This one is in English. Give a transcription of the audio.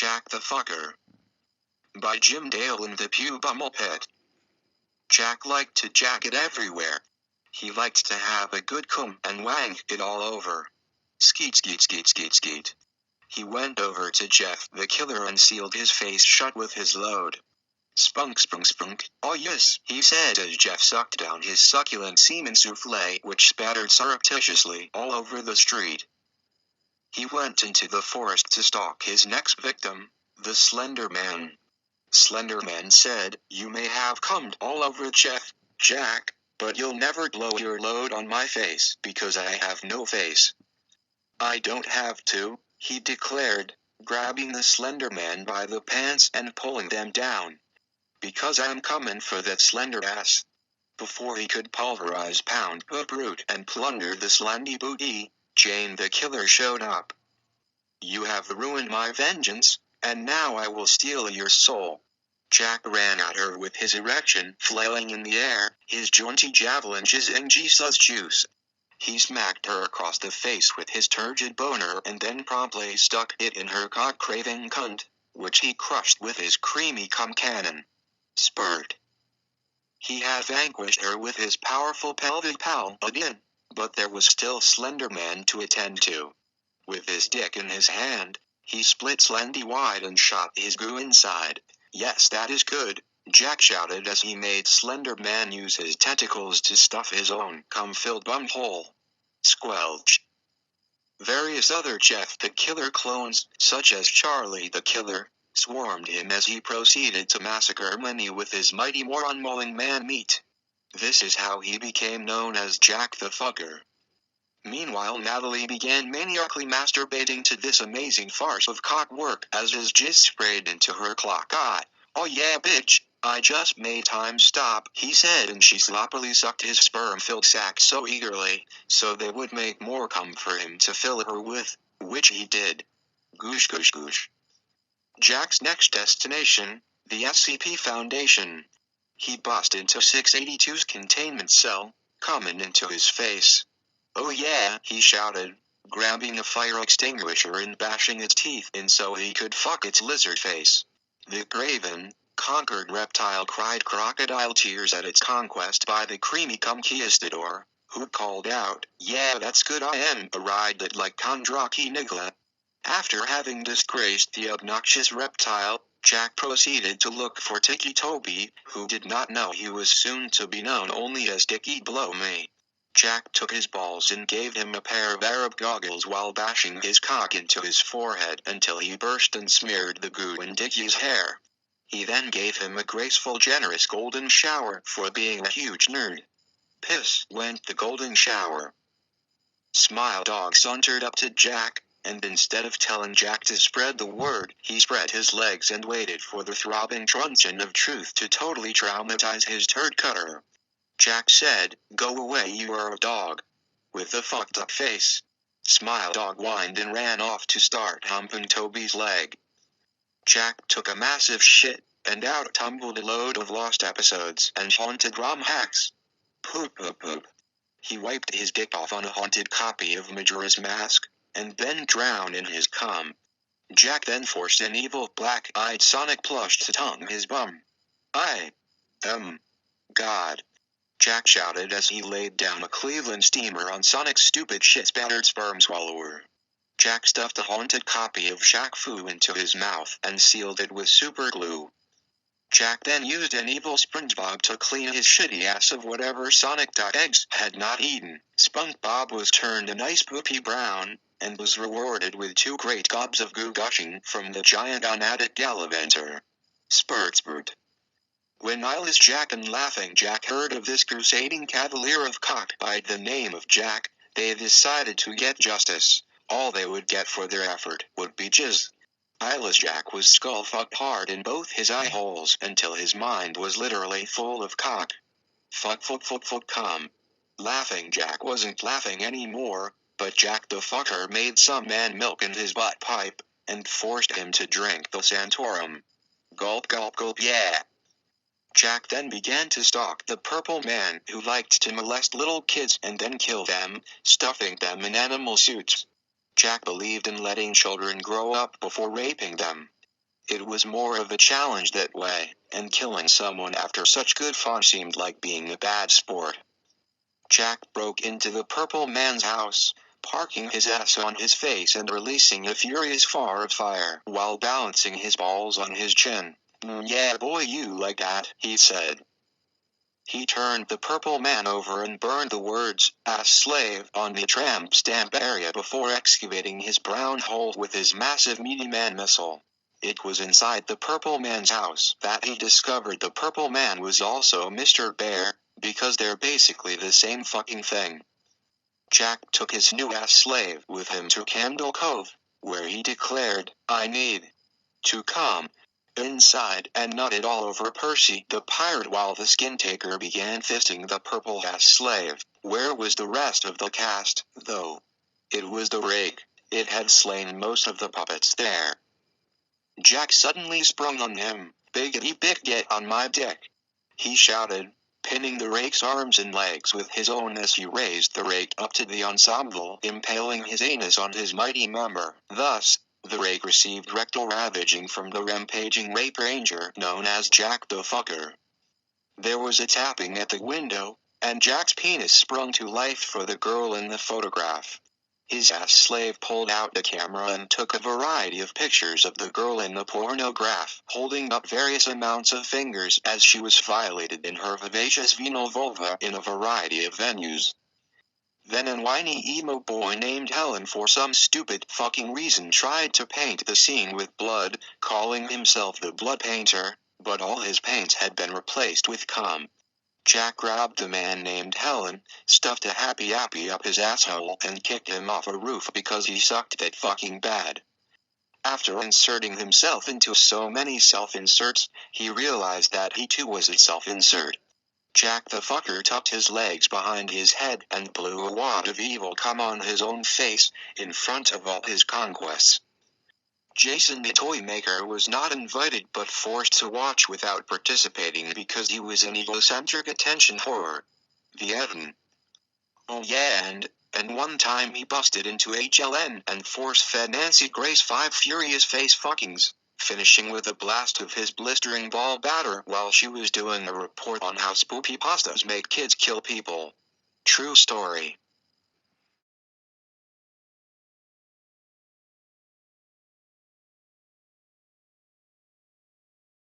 Jack the Fucker. By Jim Dale in the Pew Bummel Pit. Jack liked to jack it everywhere. He liked to have a good cum and wank it all over. Skeet skeet skeet skeet skeet. He went over to Jeff the Killer and sealed his face shut with his load. Spunk spunk spunk, oh yes, he said as Jeff sucked down his succulent semen souffle which spattered surreptitiously all over the street. He went into the forest to stalk his next victim, the Slender Man. Slender Man said, "You may have cummed all over Jack, but you'll never blow your load on my face because I have no face." "I don't have to," he declared, grabbing the Slender Man by the pants and pulling them down. "Because I'm coming for that slender ass." Before he could pulverize Pound the Brute and plunder the slendy booty, Jane the Killer showed up. "You have ruined my vengeance, and now I will steal your soul." Jack ran at her with his erection flailing in the air, his jaunty javelin jizzing Jesus juice. He smacked her across the face with his turgid boner and then promptly stuck it in her cock-craving cunt, which he crushed with his creamy cum cannon. Spurt. He had vanquished her with his powerful pelvic paladin, but there was still Slender Man to attend to. With his dick in his hand, he split Slendy wide and shot his goo inside. "Yes, that is good," Jack shouted as he made Slender Man use his tentacles to stuff his own cum-filled bumhole. Squelch. Various other Jeff the Killer clones, such as Charlie the Killer, swarmed him as he proceeded to massacre many with his mighty moron mauling man meat. This is how he became known as Jack the Fucker. Meanwhile, Natalie began maniacally masturbating to this amazing farce of cock work as his jizz sprayed into her clock eye. "Oh yeah, bitch, I just made time stop," he said, and she sloppily sucked his sperm-filled sack so eagerly, so they would make more cum for him to fill her with, which he did. Goosh goosh goosh. Jack's next destination, the SCP Foundation. He bust into 682's containment cell, coming into his face. "Oh yeah," he shouted, grabbing a fire extinguisher and bashing its teeth in so he could fuck its lizard face. The graven, conquered reptile cried crocodile tears at its conquest by the creamy conquistador, who called out, "Yeah, that's good, I am a ride it like Kondraki Nigla." After having disgraced the obnoxious reptile, Jack proceeded to look for Tiki Toby, who did not know he was soon to be known only as Dicky Blow Me. Jack took his balls and gave him a pair of Arab goggles while bashing his cock into his forehead until he burst and smeared the goo in Dicky's hair. He then gave him a graceful, generous golden shower for being a huge nerd. Piss went the golden shower. Smile Dog sauntered up to Jack, and instead of telling Jack to spread the word, he spread his legs and waited for the throbbing truncheon of truth to totally traumatize his turd cutter. Jack said, "Go away, you are a dog." With a fucked up face. Smile Dog whined and ran off to start humping Toby's leg. Jack took a massive shit, and out tumbled a load of lost episodes and haunted ROM hacks. Poop poop poop. He wiped his dick off on a haunted copy of Majora's Mask, and then drowned in his cum. Jack then forced an evil black-eyed Sonic plush to tongue his bum. "I am God," Jack shouted as he laid down a Cleveland steamer on Sonic's stupid shit-spattered sperm swallower. Jack stuffed a haunted copy of Shaq Fu into his mouth and sealed it with super glue. Jack then used an evil SpongeBob to clean his shitty ass of whatever Sonic.exe had not eaten. SpongeBob was turned a nice poopy brown, and was rewarded with 2 great gobs of goo gushing from the giant on-addict Gallivanter. Spurt spurt. When eyeless Jack and Laughing Jack heard of this crusading cavalier of cock by the name of Jack, they decided to get justice. All they would get for their effort would be jizz. Eyeless Jack was skull-fucked hard in both his eye holes until his mind was literally full of cock. Fuck cum. Laughing Jack wasn't laughing anymore, but Jack the Fucker made some man milk in his butt pipe, and forced him to drink the Santorum. Gulp gulp gulp, yeah. Jack then began to stalk the purple man who liked to molest little kids and then kill them, stuffing them in animal suits. Jack believed in letting children grow up before raping them. It was more of a challenge that way, and killing someone after such good fun seemed like being a bad sport. Jack broke into the purple man's house, parking his ass on his face and releasing a furious fire of fire while balancing his balls on his chin. Yeah boy, you like that, he said. He turned the purple man over and burned the words, "ass slave," on the tramp stamp area before excavating his brown hole with his massive meaty man missile. It was inside the purple man's house that he discovered the purple man was also Mr. Bear, because they're basically the same fucking thing. Jack took his new ass slave with him to Candle Cove, where he declared, "I need to come inside," and nutted all over Percy the pirate while the skin taker began fisting the purple ass slave. Where was the rest of the cast, though? It was the rig. It had slain most of the puppets there. Jack suddenly sprung on him. "Biggity big, get on my dick," he shouted, pinning the rake's arms and legs with his own as he raised the rake up to the ensemble, impaling his anus on his mighty member. Thus, the rake received rectal ravaging from the rampaging rape ranger known as Jack the Fucker. There was a tapping at the window, and Jack's penis sprung to life for the girl in the photograph. His ass slave pulled out the camera and took a variety of pictures of the girl in the pornograph, holding up various amounts of fingers as she was violated in her vivacious venal vulva in a variety of venues. Then a whiny emo boy named Helen for some stupid fucking reason tried to paint the scene with blood, calling himself the blood painter, but all his paints had been replaced with cum. Jack grabbed the man named Helen, stuffed a happy appy up his asshole and kicked him off a roof because he sucked that fucking bad. After inserting himself into so many self-inserts, he realized that he too was a self-insert. Jack the Fucker tucked his legs behind his head and blew a wad of evil cum on his own face, in front of all his conquests. Jason the toy maker was not invited but forced to watch without participating because he was an egocentric attention whore. The Evan. Oh yeah, and one time he busted into HLN and force-fed Nancy Grace 5 furious face fuckings, finishing with a blast of his blistering ball batter while she was doing a report on how spoopy pastas make kids kill people. True story.